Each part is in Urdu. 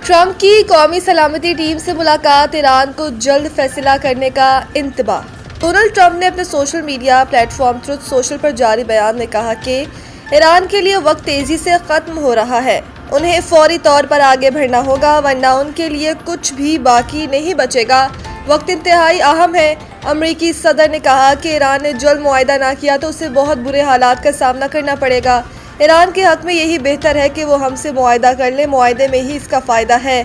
ٹرمپ کی قومی سلامتی ٹیم سے ملاقات، ایران کو جلد فیصلہ کرنے کا انتباہ۔ ڈونلڈ ٹرمپ نے اپنے social media platform truth social پر جاری بیان میں کہا کہ ایران کے لیے وقت تیزی سے ختم ہو رہا ہے، انہیں فوری طور پر آگے بڑھنا ہوگا ورنہ ان کے لیے کچھ بھی باقی نہیں بچے گا، وقت انتہائی اہم ہے۔ امریکی صدر نے کہا کہ ایران نے جلد معاہدہ نہ کیا تو اسے بہت برے حالات کا سامنا کرنا پڑے گا۔ ایران کے حق میں یہی بہتر ہے کہ وہ ہم سے معاہدہ کر لے، معاہدے میں ہی اس کا فائدہ ہے،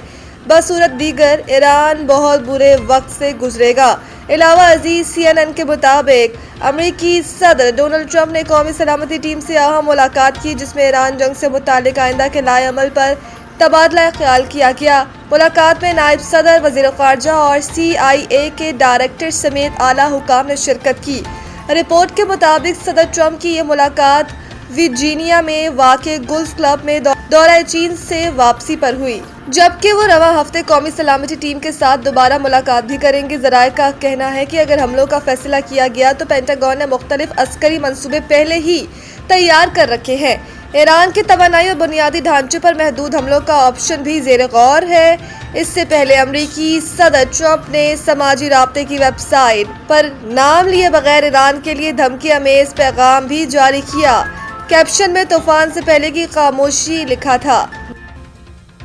بصورت دیگر ایران بہت برے وقت سے گزرے گا۔ علاوہ ازیں CNN کے مطابق امریکی صدر ڈونلڈ ٹرمپ نے قومی سلامتی ٹیم سے اہم ملاقات کی جس میں ایران جنگ سے متعلق آئندہ کے لائحہ عمل پر تبادلہ خیال کیا گیا۔ ملاقات میں نائب صدر، وزیر خارجہ اور CIA کے ڈائریکٹر سمیت اعلیٰ حکام نے شرکت کی۔ رپورٹ کے مطابق صدر ٹرمپ کی یہ ملاقات ورجینیا میں واقع گلف کلب میں دورہ چین سے واپسی پر ہوئی، جبکہ وہ رواں ہفتے قومی سلامتی ٹیم کے ساتھ دوبارہ ملاقات بھی کریں گے۔ ذرائع کا کہنا ہے کہ اگر حملوں کا فیصلہ کیا گیا تو پینٹاگون نے مختلف عسکری منصوبے پہلے ہی تیار کر رکھے ہیں۔ ایران کے توانائی اور بنیادی ڈھانچے پر محدود حملوں کا آپشن بھی زیر غور ہے۔ اس سے پہلے امریکی صدر ٹرمپ نے سماجی رابطے کی ویب سائٹ پر نام لیے بغیر ایران کے لیے دھمکی آمیز پیغام بھی جاری کیا۔ کیپشن میں طوفان سے پہلے کی خاموشی لکھا تھا۔